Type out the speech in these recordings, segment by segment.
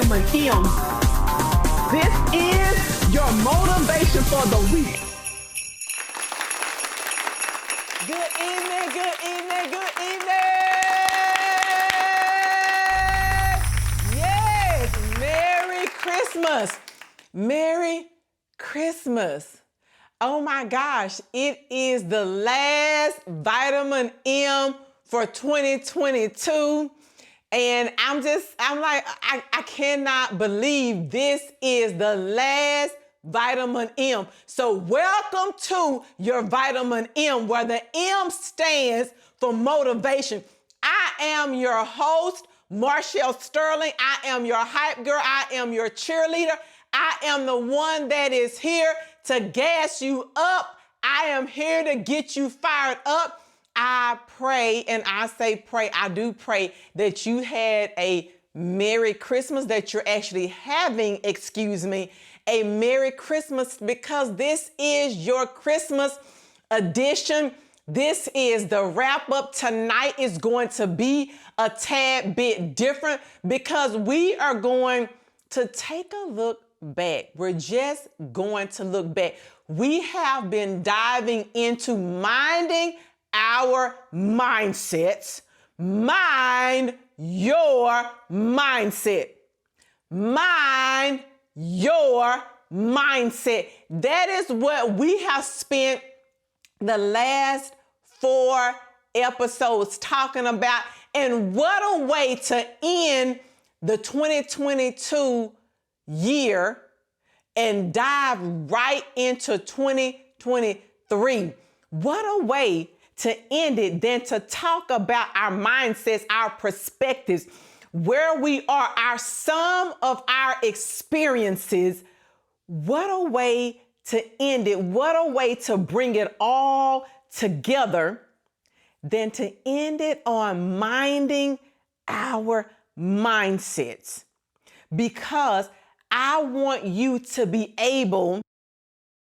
vitamin M. This is your motivation for the week. Good evening, good evening, good evening. Yes, Merry Christmas. Merry Christmas. Oh my gosh, it is the last vitamin M for 2022. And I cannot believe this is the last vitamin M. So welcome to your vitamin M, where the M stands for motivation. I am your host, Marshall Sterling. I am your hype girl. I am your cheerleader. I am the one that is here to gas you up. I am here to get you fired up. I pray, and I say pray, I do pray that you had a Merry Christmas, that you're actually having, a Merry Christmas, because this is your Christmas edition. This is the wrap up. Tonight is going to be a tad bit different because we are going to take a look back. We're just going to look back. We have been diving into minding our mindsets. Mind your mindset. Mind your mindset. That is what we have spent the last 4 episodes talking about. And what a way to end the 2022 year and dive right into 2023. What a way to end it than to talk about our mindsets, our perspectives, where we are, our sum of our experiences. What a way to end it. What a way to bring it all together than to end it on minding our mindsets. Because I want you to be able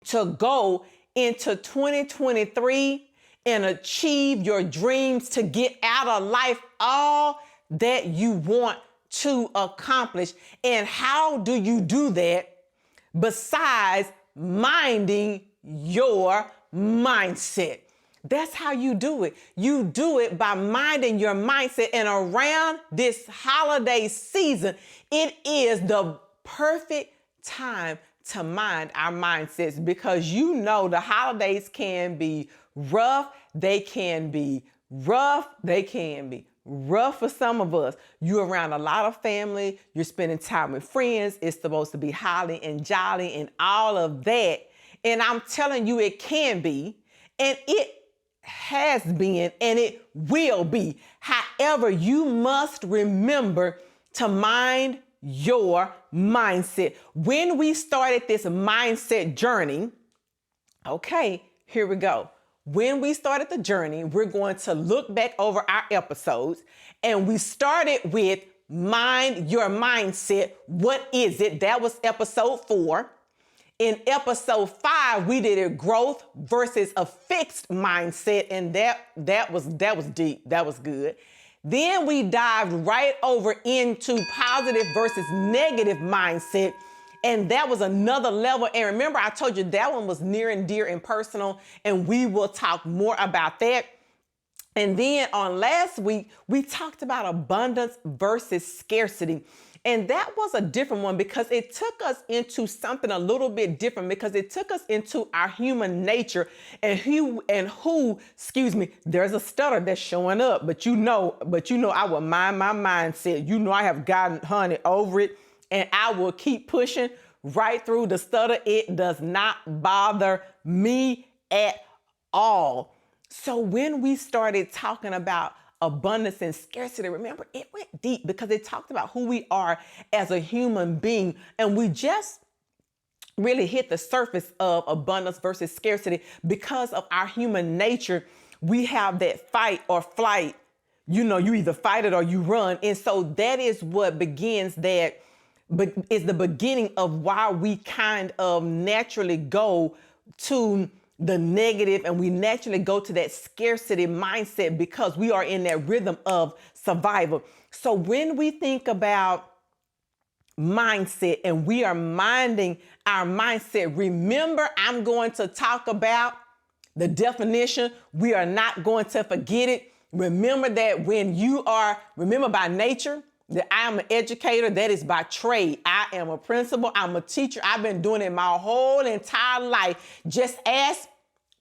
to go into 2023 and achieve your dreams, to get out of life all that you want to accomplish. And how do you do that besides minding your mindset? That's how you do it. You do it by minding your mindset. And around this holiday season, it is the perfect time to mind our mindsets, because you know the holidays can be rough. They can be rough. They can be rough for some of us. You're around a lot of family. You're spending time with friends. It's supposed to be holly and jolly and all of that. And I'm telling you, it can be, and it has been, and it will be. However, you must remember to mind your mindset. When we started this mindset journey, okay, here we go. When we started the journey, we're going to look back over our episodes, and we started with mind your mindset. What is it? That was episode 4. In episode 5, we did a growth versus a fixed mindset, and that was deep. That was good. Then we dived right over into positive versus negative mindset, and that was another level. And remember, I told you that one was near and dear and personal, and we will talk more about that. And then on last week, we talked about abundance versus scarcity. And that was a different one because it took us into something a little bit different, because it took us into our human nature and who, there's a stutter that's showing up, but you know, I will mind my mindset. You know, I have gotten honey over it, and I will keep pushing right through the stutter. It does not bother me at all. So when we started talking about abundance and scarcity, remember, it went deep because it talked about who we are as a human being. And we just really hit the surface of abundance versus scarcity because of our human nature. We have that fight or flight. You know, you either fight it or you run. And so that is what begins that, but is the beginning of why we kind of naturally go to the negative, and we naturally go to that scarcity mindset because we are in that rhythm of survival. So when we think about mindset, and we are minding our mindset. Remember, I'm going to talk about the definition. We are not going to forget it. Remember that remember by nature, that I am an educator, that is by trade. I am a principal, I'm a teacher. I've been doing it my whole entire life. Just ask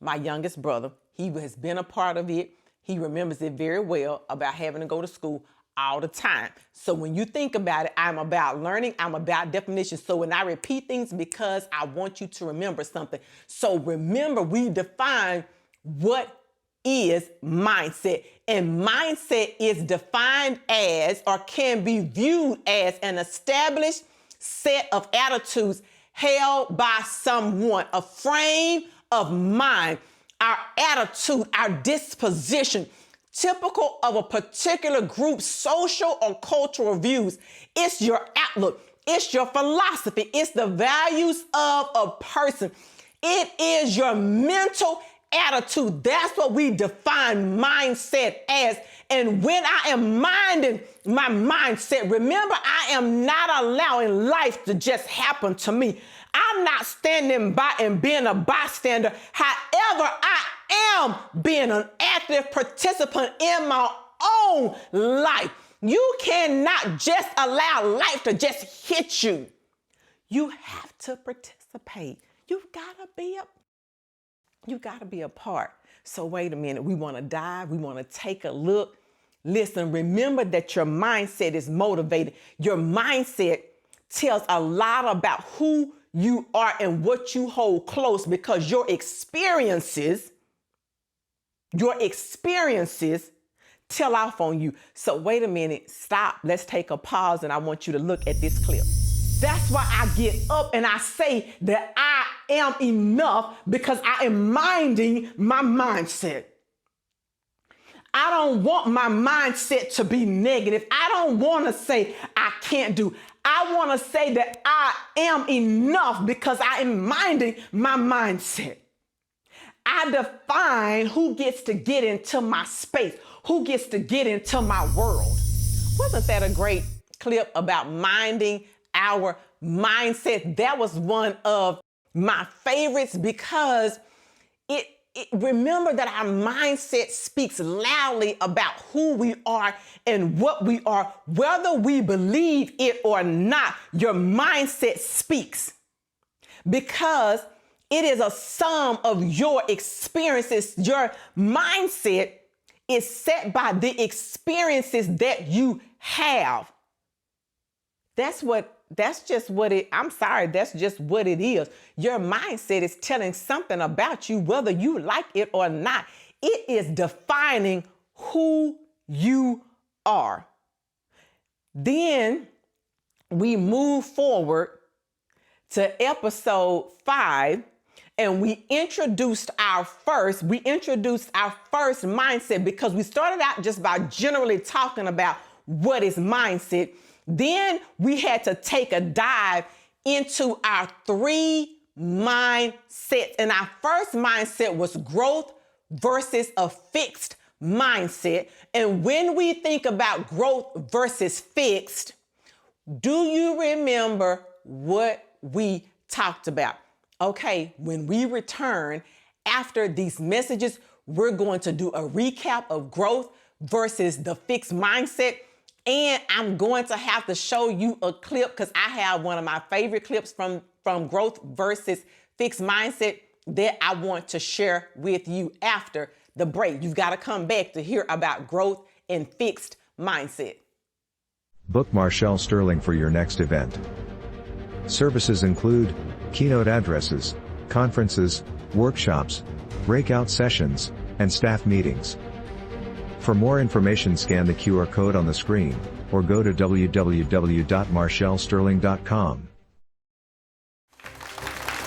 my youngest brother. He has been a part of it. He remembers it very well about having to go to school all the time. So when you think about it, I'm about learning, I'm about definition. So when I repeat things, because I want you to remember something. So remember, we define what is mindset. And mindset is defined as, or can be viewed as, an established set of attitudes held by someone, a frame of mind, our attitude, our disposition, typical of a particular group's social or cultural views. It's your outlook. It's your philosophy. It's the values of a person. It is your mental attitude. That's what we define mindset as. And when I am minding my mindset, remember, I am not allowing life to just happen to me. I'm not standing by and being a bystander. However, I am being an active participant in my own life. You cannot just allow life to just hit you. You have to participate. You gotta be a part. So wait a minute, we want to dive, we want to take a look. Listen, remember that your mindset is motivated. Your mindset tells a lot about who you are and what you hold close, because your experiences tell off on you. So wait a minute, stop. Let's take a pause, and I want you to look at this clip. That's why I get up and I say that I am enough, because I am minding my mindset. I don't want my mindset to be negative. I don't want to say I can't do. I want to say that I am enough, because I am minding my mindset. I define who gets to get into my space, who gets to get into my world. Wasn't that a great clip about minding our mindset? That was one of my favorites, because remember that our mindset speaks loudly about who we are and what we are. Whether we believe it or not, your mindset speaks, because it is a sum of your experiences. Your mindset is set by the experiences that you have. That's just what it is. Your mindset is telling something about you, whether you like it or not. It is defining who you are. Then we move forward to episode 5, and we introduced our first mindset, because we started out just by generally talking about what is mindset. Then we had to take a dive into our 3 mindsets. And our first mindset was growth versus a fixed mindset. And when we think about growth versus fixed, do you remember what we talked about? Okay, when we return after these messages, we're going to do a recap of growth versus the fixed mindset. And I'm going to have to show you a clip, because I have one of my favorite clips from growth versus fixed mindset that I want to share with you after the break. You've got to come back to hear about growth and fixed mindset. Book Marshall Sterling for your next event. Services include keynote addresses, conferences, workshops, breakout sessions, and staff meetings. For more information, scan the QR code on the screen, or go to www.marshallsterling.com.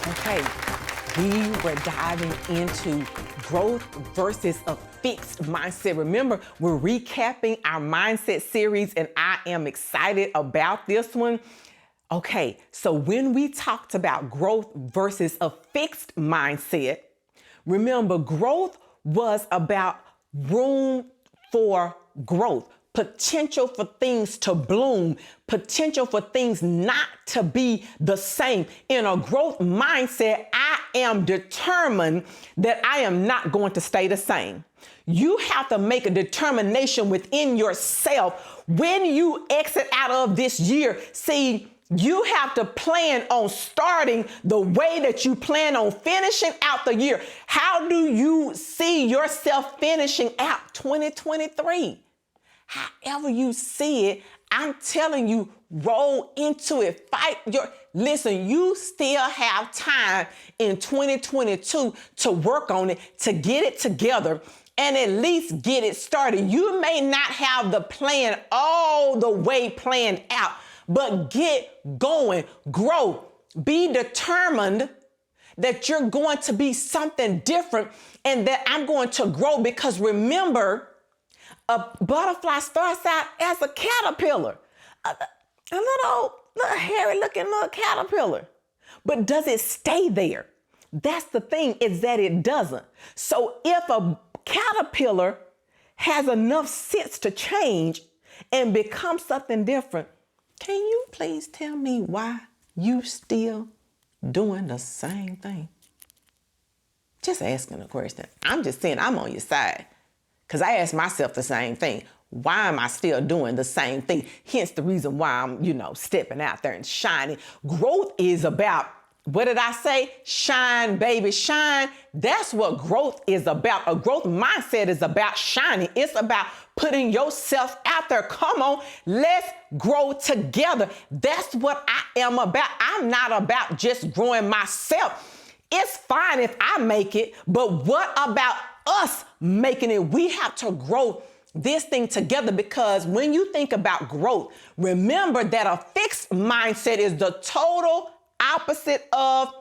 Okay, we were diving into growth versus a fixed mindset. Remember, we're recapping our mindset series, and I am excited about this one. Okay, so when we talked about growth versus a fixed mindset, remember, growth was about room for growth. potential for things to bloom, potential for things not to be the same. In a growth mindset, I am determined that I am not going to stay the same. You have to make a determination within yourself when you exit out of this year. See, you have to plan on starting the way that you plan on finishing out the year. How do you see yourself finishing out 2023? However you see it, I'm telling you, roll into it. Listen, you still have time in 2022 to work on it, to get it together, and at least get it started. You may not have the plan all the way planned out, but get going, grow, be determined that you're going to be something different and that I'm going to grow, because remember, a butterfly starts out as a caterpillar, a little hairy looking little caterpillar. But does it stay there? That's the thing, is that it doesn't. So if a caterpillar has enough sense to change and become something different, can you please tell me why you still doing the same thing? Just asking a question. I'm just saying I'm on your side, because I ask myself the same thing. Why am I still doing the same thing? Hence the reason why I'm, stepping out there and shining. Growth is about, what did I say? Shine, baby, shine. That's what growth is about. A growth mindset is about shining. It's about putting yourself out there. Come on, let's grow together. That's what I am about. I'm not about just growing myself. It's fine if I make it, but what about us making it? We have to grow this thing together, because when you think about growth, remember that a fixed mindset is the total opposite of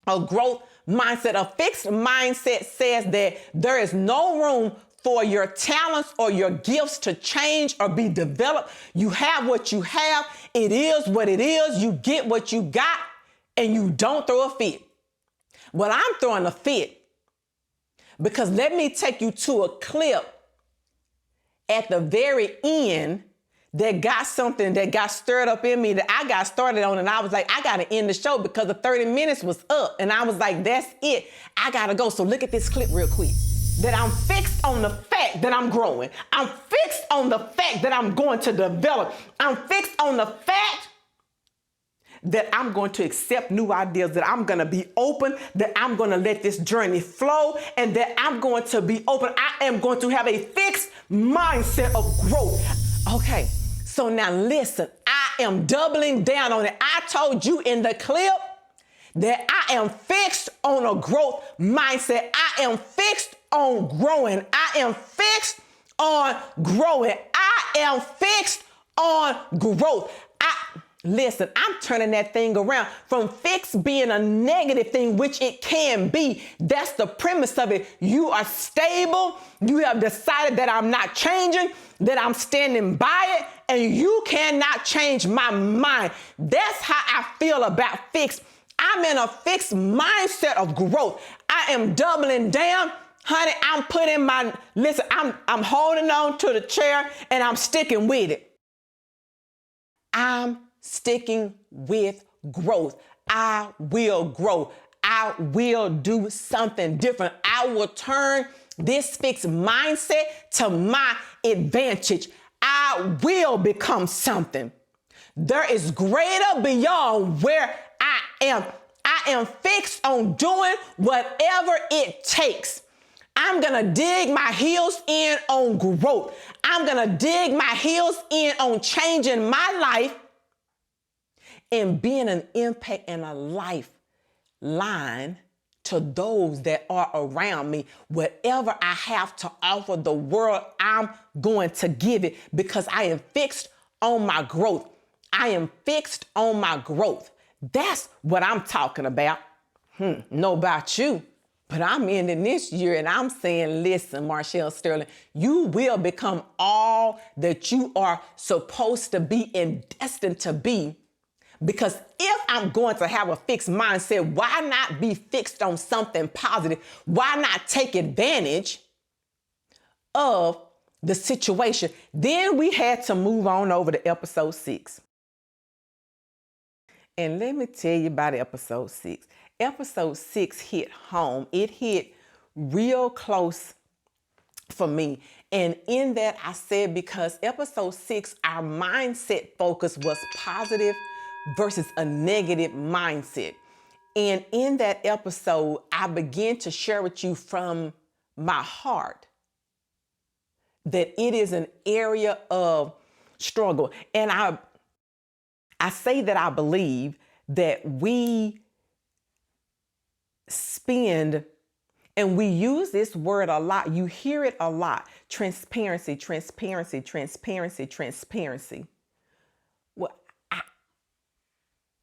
a growth mindset. A fixed mindset says that there is no room for your talents or your gifts to change or be developed. You have what you have. It is what it is. You get what you got, and you don't throw a fit. Well, I'm throwing a fit, because let me take you to a clip at the very end that got something that got stirred up in me that I got started on, and I was like, I got to end the show because the 30 minutes was up, and I was like, that's it. I got to go. So look at this clip real quick. That I'm fixed on the fact that I'm growing. I'm fixed on the fact that I'm going to develop. I'm fixed on the fact that I'm going to accept new ideas, that I'm going to be open, that I'm going to let this journey flow, and that I'm going to be open. I am going to have a fixed mindset of growth. Okay, so now listen, I am doubling down on it. I told you in the clip that I am fixed on a growth mindset. I am fixed on growing. I am fixed on growing. I am fixed on growth. Listen, I'm turning that thing around from fixed being a negative thing, which it can be. That's the premise of it. You are stable. You have decided that I'm not changing, that I'm standing by it, and you cannot change my mind. That's how I feel about fixed. I'm in a fixed mindset of growth. I am doubling down. Honey, I'm putting I'm holding on to the chair, and I'm sticking with it. I'm sticking with growth. I will grow. I will do something different. I will turn this fixed mindset to my advantage. I will become something. There is greater beyond where I am. I am fixed on doing whatever it takes. I'm going to dig my heels in on growth. I'm going to dig my heels in on changing my life and being an impact and a lifeline to those that are around me. Whatever I have to offer the world, I'm going to give it, because I am fixed on my growth. I am fixed on my growth. That's what I'm talking about. Know about you, but I'm ending this year and I'm saying, listen, Marshall Sterling, you will become all that you are supposed to be and destined to be. Because if I'm going to have a fixed mindset, why not be fixed on something positive? Why not take advantage of the situation. Then we had to move on over to episode 6. And let me tell you about episode 6. Episode 6 hit home. It hit real close for me. And in that, I said, because episode 6, our mindset focus was positive versus a negative mindset. And in that episode, I began to share with you from my heart that it is an area of struggle. And I say that I believe that we spend, and we use this word a lot. You hear it a lot. Transparency, transparency, transparency, transparency. Well,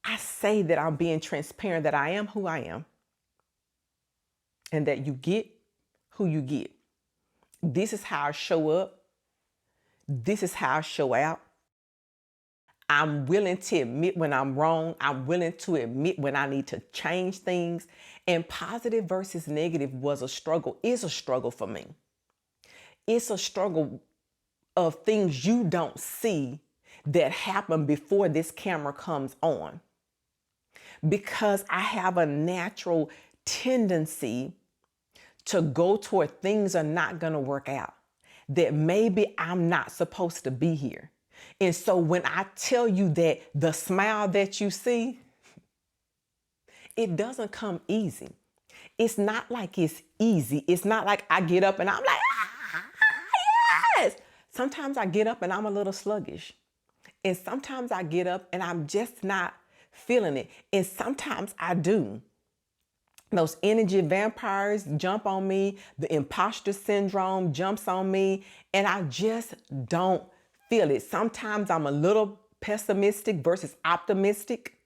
I say that I'm being transparent, that I am who I am, and that you get who you get. This is how I show up. This is how I show out. I'm willing to admit when I'm wrong. I'm willing to admit when I need to change things. And positive versus negative was a struggle, is a struggle for me. It's a struggle of things you don't see that happen before this camera comes on. Because I have a natural tendency to go toward things are not going to work out, that maybe I'm not supposed to be here. And so when I tell you that the smile that you see, it doesn't come easy. It's not like it's easy. It's not like I get up and I'm like, yes. Sometimes I get up and I'm a little sluggish. And sometimes I get up and I'm just not feeling it. And sometimes I do. Those energy vampires jump on me. The imposter syndrome jumps on me. And I just don't feel it. Sometimes I'm a little pessimistic versus optimistic.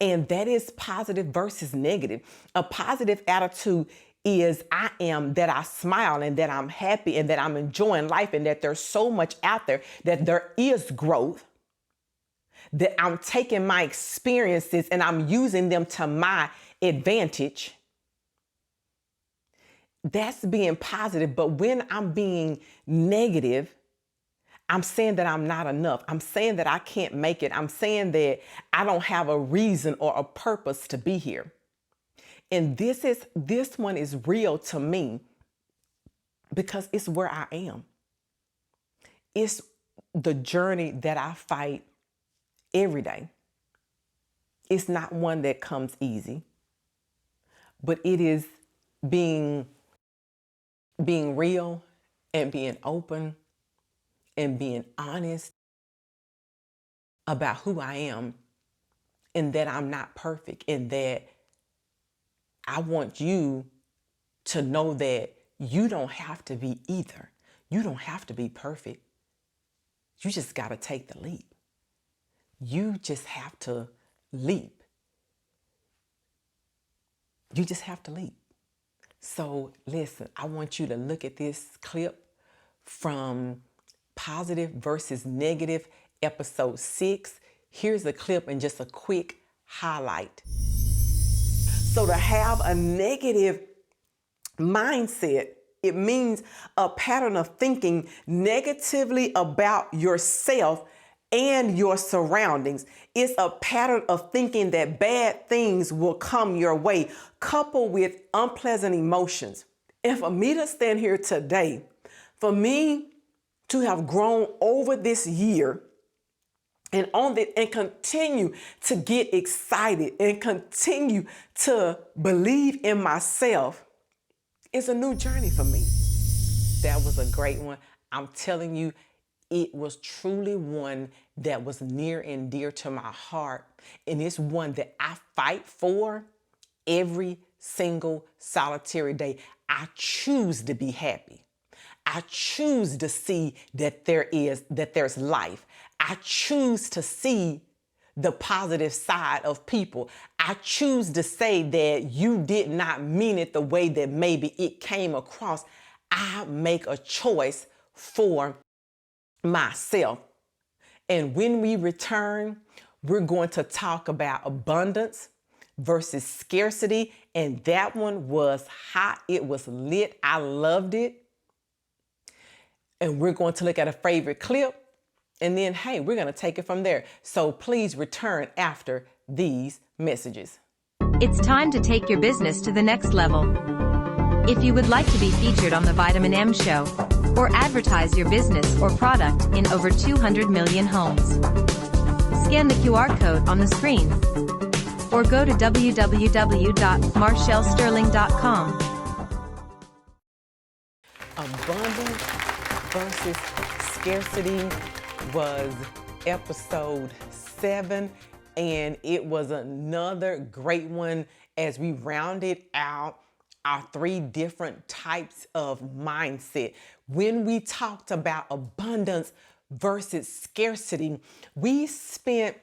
And that is positive versus negative. A positive attitude is I am, that I smile and that I'm happy and that I'm enjoying life and that there's so much out there, that there is growth, that I'm taking my experiences and I'm using them to my advantage. That's being positive. But when I'm being negative, I'm saying that I'm not enough. I'm saying that I can't make it. I'm saying that I don't have a reason or a purpose to be here. And this one is real to me because it's where I am. It's the journey that I fight every day. It's not one that comes easy, but it is being real and being open and being honest about who I am and that I'm not perfect, and that I want you to know that you don't have to be either. You don't have to be perfect. You just got to take the leap. You just have to leap. You just have to leap. So listen, I want you to look at this clip from Positive versus Negative, episode 6. Here's a clip and just a quick highlight. So to have a negative mindset, it means a pattern of thinking negatively about yourself and your surroundings. It's a pattern of thinking that bad things will come your way, coupled with unpleasant emotions. And for me to stand here today, for me to have grown over this year and continue to get excited and continue to believe in myself, is a new journey for me. That was a great one. I'm telling you, it was truly one that was near and dear to my heart. And it's one that I fight for every single solitary day. I choose to be happy. I choose to see that there's life. I choose to see the positive side of people. I choose to say that you did not mean it the way that maybe it came across. I make a choice for myself. And when we return, we're going to talk about abundance versus scarcity. And that one was hot. It was lit. I loved it. and we're going to look at a favorite clip. And then, hey, we're going to take it from there. So please return after these messages. It's time to take your business to the next level. If you would like to be featured on the Vitamin M Show or advertise your business or product in over 200 million homes, scan the QR code on the screen or go to www.marshallsterling.com. Abundance versus scarcity was episode 7, and it was another great one as we rounded out our 3 different types of mindset. When we talked about abundance versus scarcity, we spent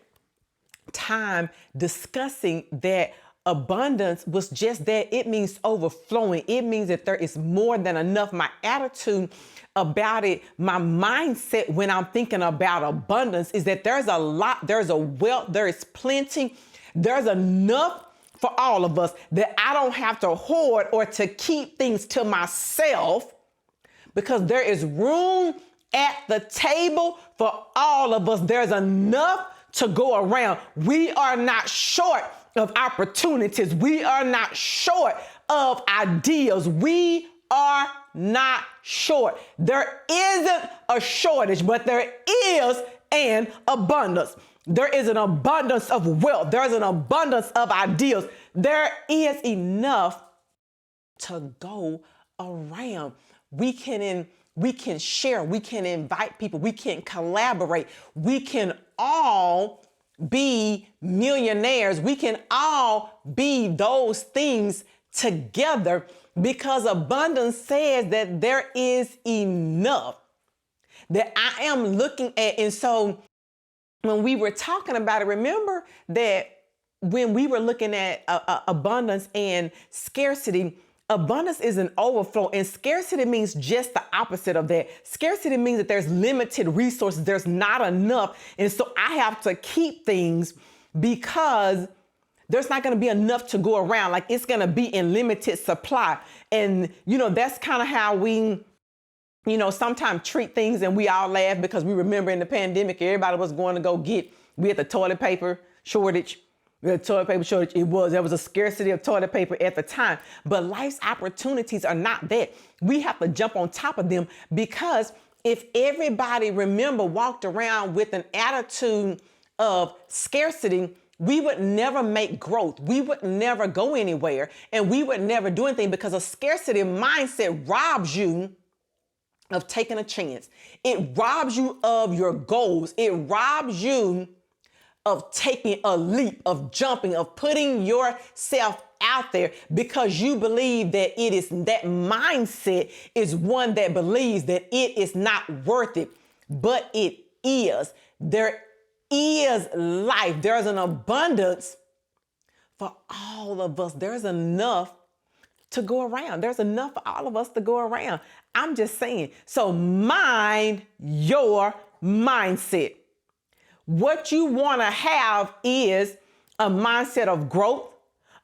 time discussing that abundance was just that. It means overflowing. It means that there is more than enough. My attitude about it, my mindset when I'm thinking about abundance is that there's a lot, there's a wealth, there is plenty, there's enough for all of us that I don't have to hoard or to keep things to myself, because there is room at the table for all of us. There's enough to go around. We are not short of opportunities. We are not short of ideas. We are not short. There isn't a shortage, but there is an abundance. There is an abundance of wealth. There is an abundance of ideas. There is enough to go around. We can share. We can invite people. We can collaborate. We can all be millionaires. We can all be those things together, because abundance says that there is enough that I am looking at. And so when we were talking about it, remember that when we were looking at abundance and scarcity, abundance is an overflow, and scarcity means just the opposite of that. Scarcity means that there's limited resources. There's not enough. And so I have to keep things because there's not going to be enough to go around. Like, it's going to be in limited supply. And, that's kind of how we, sometimes treat things, and we all laugh because we remember in the pandemic, everybody was going to go we had the toilet paper shortage. The toilet paper shortage, there was a scarcity of toilet paper at the time. But life's opportunities are not that. We have to jump on top of them, because if everybody, walked around with an attitude of scarcity, we would never make growth. We would never go anywhere, and we would never do anything, because a scarcity mindset robs you of taking a chance. It robs you of your goals. It robs you of taking a leap, of jumping, of putting yourself out there, because you believe that that mindset is one that believes that it is not worth it, but it is. There is life. There's an abundance for all of us. There's enough to go around. There's enough for all of us to go around. I'm just saying. So mind your mindset. What you want to have is a mindset of growth,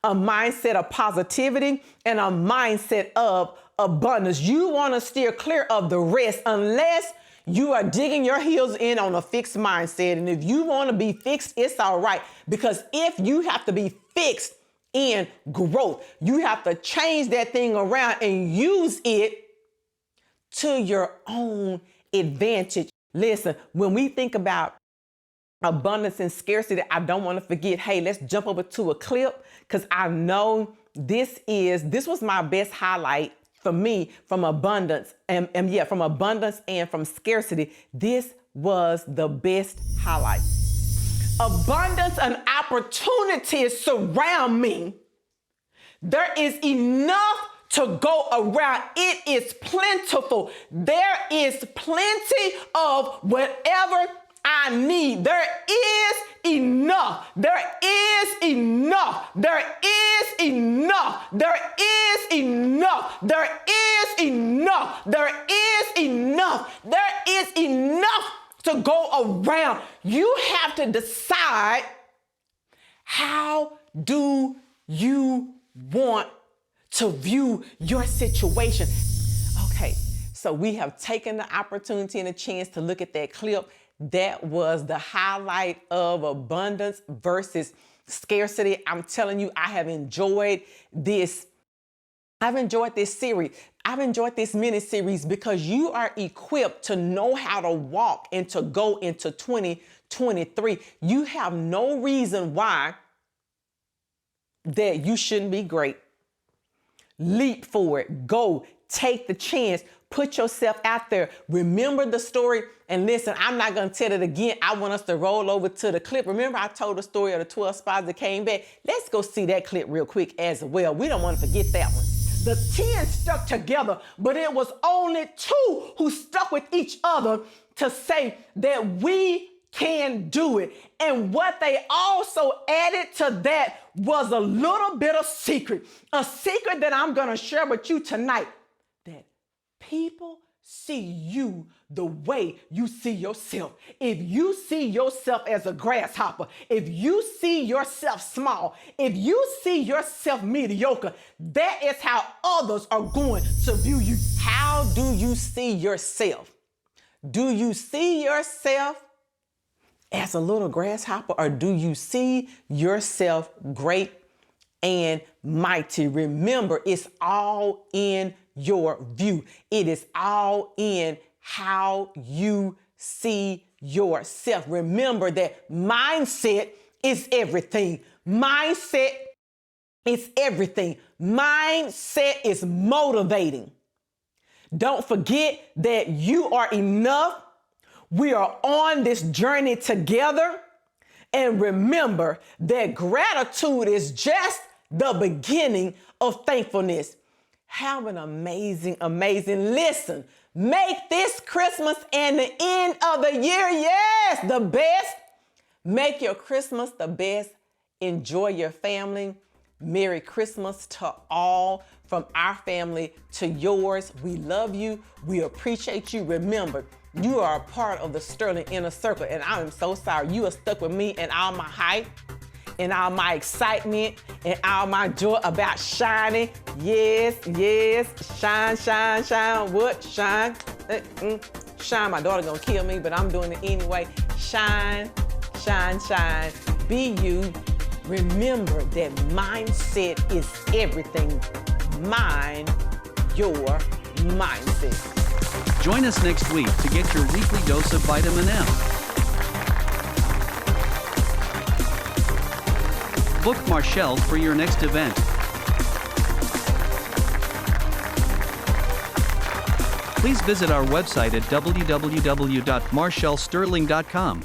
a mindset of positivity, and a mindset of abundance. You want to steer clear of the rest unless you are digging your heels in on a fixed mindset. And if you want to be fixed, it's all right. Because if you have to be fixed in growth, you have to change that thing around and use it to your own advantage. Listen, when we think about abundance and scarcity, I don't want to forget, hey, let's jump over to a clip, because I know this was my best highlight for me from abundance from abundance and from scarcity. This was the best highlight. Abundance and opportunities surround me. There is enough to go around. It is plentiful. There is plenty of whatever I need. There is enough. There is enough. There is enough. There is enough. There is enough. There is enough. There is enough to go around. You have to decide, how do you want to view your situation? Okay, So we have taken the opportunity and a chance to look at that clip. That was the highlight of abundance versus scarcity. I'm telling you, I have enjoyed this. I've enjoyed this series. I've enjoyed this mini-series because you are equipped to know how to walk and to go into 2023. You have no reason why that you shouldn't be great. Leap for it. Go. Take the chance. Put yourself out there. Remember the story. And listen, I'm not going to tell it again. I want us to roll over to the clip. Remember, I told the story of the 12 spies that came back. Let's go see that clip real quick as well. We don't want to forget that one. The 10 stuck together, but it was only 2 who stuck with each other to say that we can do it. And what they also added to that was a little bit of secret. A secret that I'm going to share with you tonight. That people see you the way you see yourself. If you see yourself as a grasshopper, if you see yourself small, if you see yourself mediocre, that is how others are going to view you. How do you see yourself? Do you see yourself as a little grasshopper, or do you see yourself great and mighty? Remember, it's all in your view. It is all in how you see yourself. Remember that mindset is everything. Mindset is everything. Mindset is motivating. Don't forget that you are enough. We are on this journey together. And remember that gratitude is just the beginning of thankfulness. Have an amazing, amazing, listen, make this Christmas and the end of the year, yes, the best. Make your Christmas the best. Enjoy your family. Merry Christmas to all, from our family to yours. We love you. We appreciate you. Remember, you are a part of the Sterling Inner Circle, and I am so sorry you are stuck with me and all my hype and all my excitement and all my joy about shining. Yes, yes, shine, shine, shine. What? Shine. Shine. My daughter gonna kill me, but I'm doing it anyway. Shine, shine, shine. Be you. Remember that mindset is everything. Mind your mindset. Join us next week to get your weekly dose of vitamin M. Book Marshall for your next event. Please visit our website at www.marshallsterling.com.